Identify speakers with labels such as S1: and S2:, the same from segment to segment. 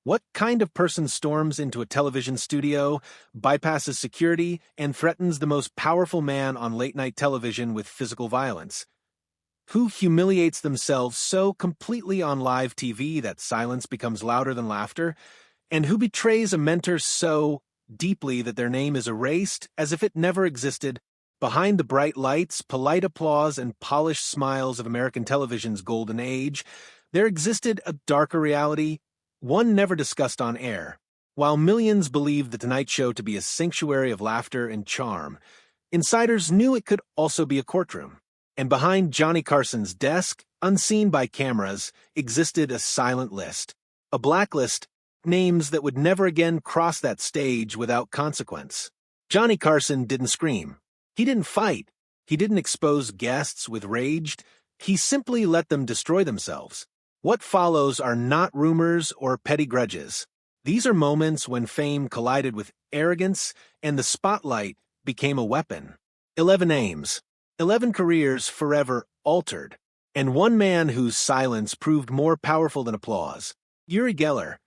S1: What kind of person storms into a television studio, bypasses security, and threatens the most powerful man on late-night television with physical violence? Who humiliates themselves so completely on live TV that silence becomes louder than laughter? And who betrays a mentor so deeply that their name is erased as if it never existed? Behind the bright lights, polite applause, and polished smiles of American television's golden age, there existed a darker reality, one never discussed on air. While millions believed The Tonight Show to be a sanctuary of laughter and charm, insiders knew it could also be a courtroom. And behind Johnny Carson's desk, unseen by cameras, existed a silent list. A blacklist, names that would never again cross that stage without consequence. Johnny Carson didn't scream. He didn't fight. He didn't expose guests with rage. He simply let them destroy themselves. What follows are not rumors or petty grudges. These are moments when fame collided with arrogance and the spotlight became a weapon. 11 names. 11 careers forever altered, and one man whose silence proved more powerful than applause. Uri Geller.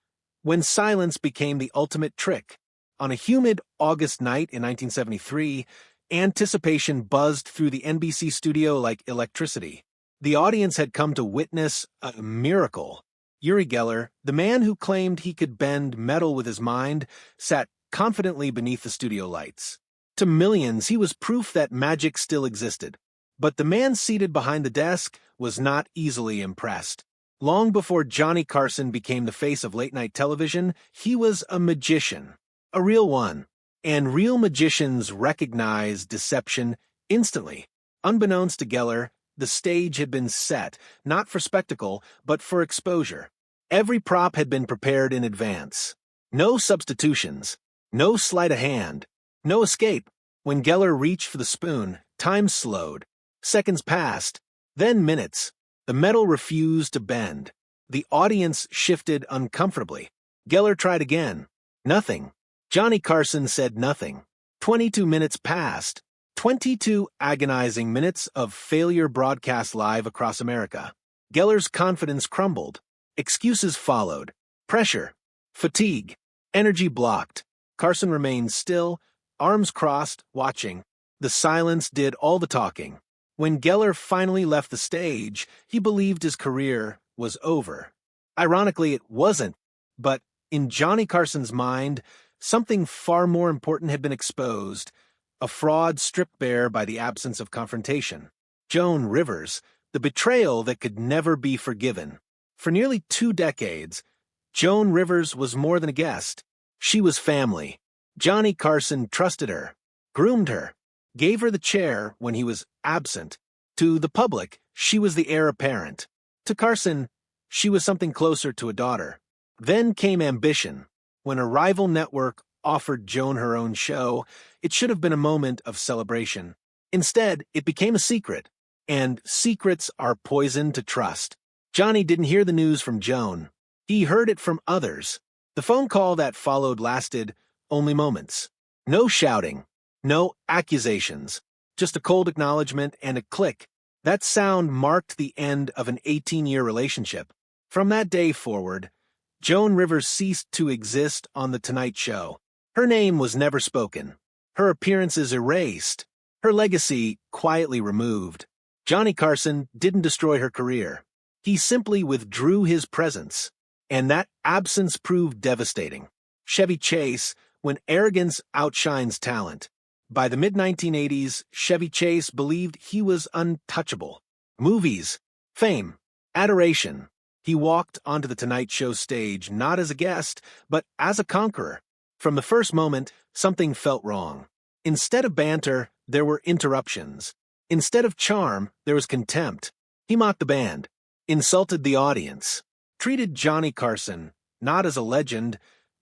S1: When silence became the ultimate trick. On a humid August night in 1973, anticipation buzzed through the NBC studio like electricity. The audience had come to witness a miracle. Uri Geller, the man who claimed he could bend metal with his mind, sat confidently beneath the studio lights. To millions, he was proof that magic still existed. But the man seated behind the desk was not easily impressed. Long before Johnny Carson became the face of late-night television, he was a magician. A real one. And real magicians recognize deception instantly. Unbeknownst to Geller, the stage had been set, not for spectacle, but for exposure. Every prop had been prepared in advance. No substitutions. No sleight of hand. No escape. When Geller reached for the spoon, time slowed. Seconds passed. Then minutes. The metal refused to bend. The audience shifted uncomfortably. Geller tried again. Nothing. Johnny Carson said nothing. 22 minutes passed. 22 agonizing minutes of failure broadcast live across America. Geller's confidence crumbled. Excuses followed. Pressure. Fatigue. Energy blocked. Carson remained still, arms crossed, watching. The silence did all the talking. When Geller finally left the stage, he believed his career was over. Ironically, it wasn't, but in Johnny Carson's mind, something far more important had been exposed, a fraud stripped bare by the absence of confrontation. Joan Rivers, the betrayal that could never be forgiven. For nearly 2 decades, Joan Rivers was more than a guest. She was family. Johnny Carson trusted her, groomed her, gave her the chair when he was absent. To the public, she was the heir apparent. To Carson, she was something closer to a daughter. Then came ambition. When a rival network offered Joan her own show, it should have been a moment of celebration. Instead, it became a secret, and secrets are poison to trust. Johnny didn't hear the news from Joan. He heard it from others. The phone call that followed lasted only moments. No shouting, no accusations, just a cold acknowledgement and a click. That sound marked the end of an 18-year relationship. From that day forward, Joan Rivers ceased to exist on The Tonight Show. Her name was never spoken. Her appearances erased. Her legacy quietly removed. Johnny Carson didn't destroy her career. He simply withdrew his presence. And that absence proved devastating. Chevy Chase, when arrogance outshines talent. By the mid-1980s, Chevy Chase believed he was untouchable. Movies, fame, adoration. He walked onto The Tonight Show stage not as a guest, but as a conqueror. From the first moment, something felt wrong. Instead of banter, there were interruptions. Instead of charm, there was contempt. He mocked the band, insulted the audience, treated Johnny Carson not as a legend,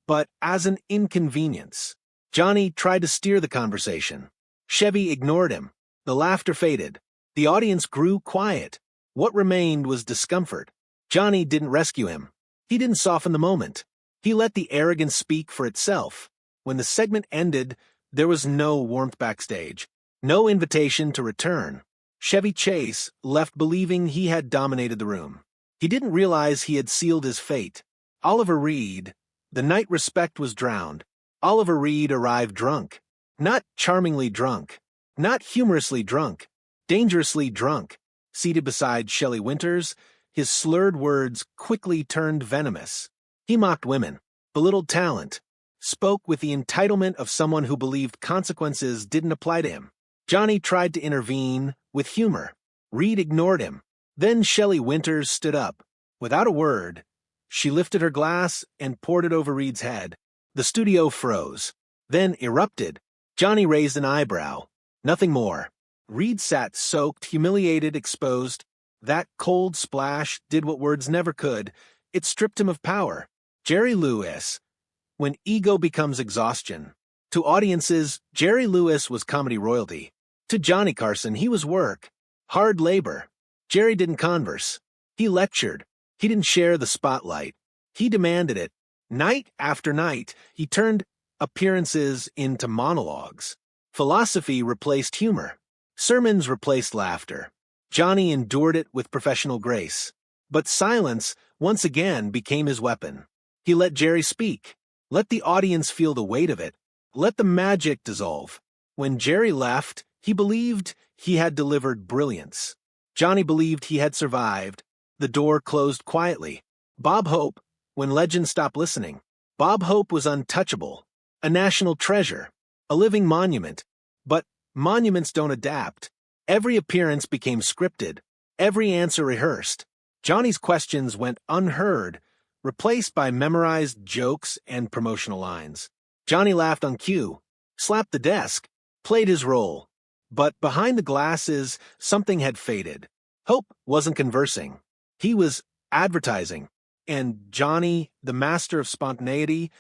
S1: but as an inconvenience. Johnny tried to steer the conversation. Chevy ignored him. The laughter faded. The audience grew quiet. What remained was discomfort. Johnny didn't rescue him. He didn't soften the moment. He let the arrogance speak for itself. When the segment ended, there was no warmth backstage, no invitation to return. Chevy Chase left believing he had dominated the room. He didn't realize he had sealed his fate. Oliver Reed, The night respect was drowned. Oliver Reed arrived drunk. Not charmingly drunk. Not humorously drunk. Dangerously drunk. Seated beside Shelley Winters, his slurred words quickly turned venomous. He mocked women, belittled talent, spoke with the entitlement of someone who believed consequences didn't apply to him. Johnny tried to intervene with humor. Reed ignored him. Then Shelley Winters stood up. Without a word, she lifted her glass and poured it over Reed's head. The studio froze, then erupted. Johnny raised an eyebrow. Nothing more. Reed sat soaked, humiliated, exposed. That cold splash did what words never could. It stripped him of power. Jerry Lewis. When ego becomes exhaustion. To audiences, Jerry Lewis was comedy royalty. To Johnny Carson, he was work. Hard labor. Jerry didn't converse. He lectured. He didn't share the spotlight. He demanded it. Night after night, he turned appearances into monologues. Philosophy replaced humor. Sermons replaced laughter. Johnny endured it with professional grace. But silence, once again, became his weapon. He let Jerry speak. Let the audience feel the weight of it. Let the magic dissolve. When Jerry left, he believed he had delivered brilliance. Johnny believed he had survived. The door closed quietly. Bob Hope, when legends stopped listening. Bob Hope was untouchable. A national treasure. A living monument. But monuments don't adapt. Every appearance became scripted. Every answer rehearsed. Johnny's questions went unheard, replaced by memorized jokes and promotional lines. Johnny laughed on cue, slapped the desk, played his role. But behind the glasses, something had faded. Hope wasn't conversing. He was advertising. And Johnny, the master of spontaneity,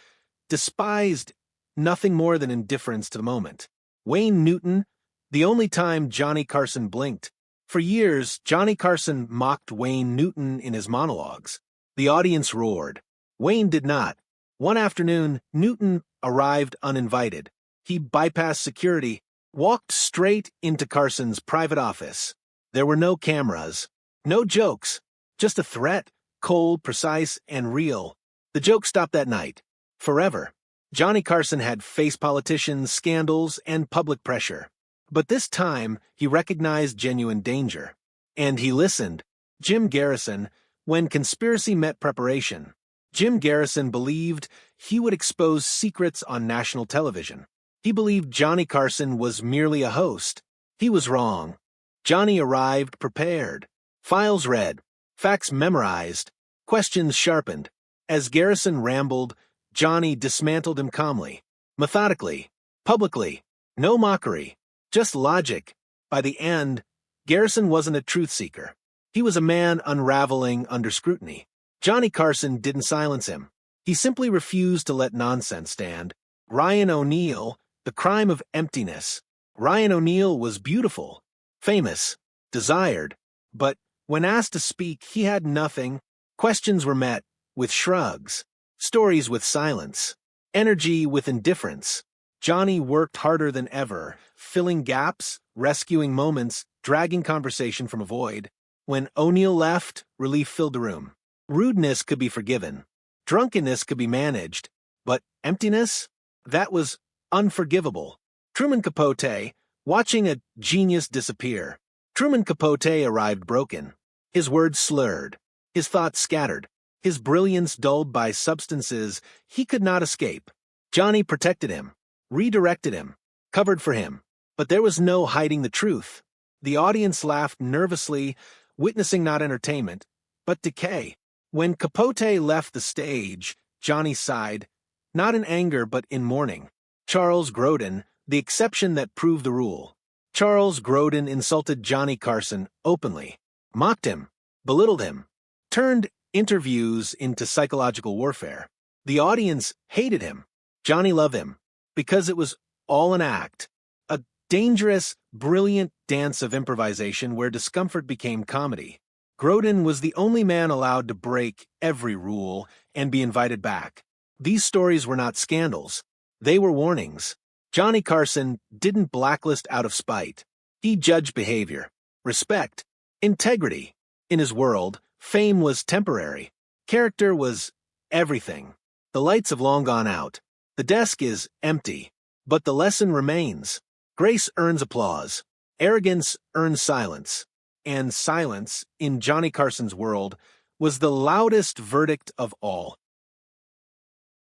S1: despised nothing more than indifference to the moment. Wayne Newton, the only time Johnny Carson blinked. For years, Johnny Carson mocked Wayne Newton in his monologues. The audience roared. Wayne did not. One afternoon, Newton arrived uninvited. He bypassed security, walked straight into Carson's private office. There were no cameras, no jokes, just a threat, cold, precise, and real. The joke stopped that night. Forever. Johnny Carson had faced politicians, scandals, and public pressure. But this time, he recognized genuine danger. And he listened. Jim Garrison, when conspiracy met preparation. Jim Garrison believed he would expose secrets on national television. He believed Johnny Carson was merely a host. He was wrong. Johnny arrived prepared. Files read. Facts memorized. Questions sharpened. As Garrison rambled, Johnny dismantled him calmly. Methodically. Publicly. No mockery. Just logic. By the end, Garrison wasn't a truth seeker. He was a man unraveling under scrutiny. Johnny Carson didn't silence him. He simply refused to let nonsense stand. Ryan O'Neal, the crime of emptiness. Ryan O'Neal was beautiful, famous, desired, but when asked to speak, he had nothing. Questions were met with shrugs, stories with silence, energy with indifference. Johnny worked harder than ever, filling gaps, rescuing moments, dragging conversation from a void. When O'Neal left, relief filled the room. Rudeness could be forgiven. Drunkenness could be managed. But emptiness? That was unforgivable. Truman Capote, watching a genius disappear. Truman Capote arrived broken. His words slurred. His thoughts scattered. His brilliance dulled by substances he could not escape. Johnny protected him, redirected him, covered for him. But there was no hiding the truth. The audience laughed nervously, witnessing not entertainment, but decay. When Capote left the stage, Johnny sighed, not in anger but in mourning. Charles Grodin, the exception that proved the rule. Charles Grodin insulted Johnny Carson openly, mocked him, belittled him, turned interviews into psychological warfare. The audience hated him. Johnny loved him, because it was all an act. A dangerous, brilliant dance of improvisation where discomfort became comedy. Grodin was the only man allowed to break every rule and be invited back. These stories were not scandals. They were warnings. Johnny Carson didn't blacklist out of spite. He judged behavior, respect, integrity. In his world, fame was temporary. Character was everything. The lights have long gone out. The desk is empty. But the lesson remains. Grace earns applause. Arrogance earns silence. And silence, in Johnny Carson's world, was the loudest verdict of all.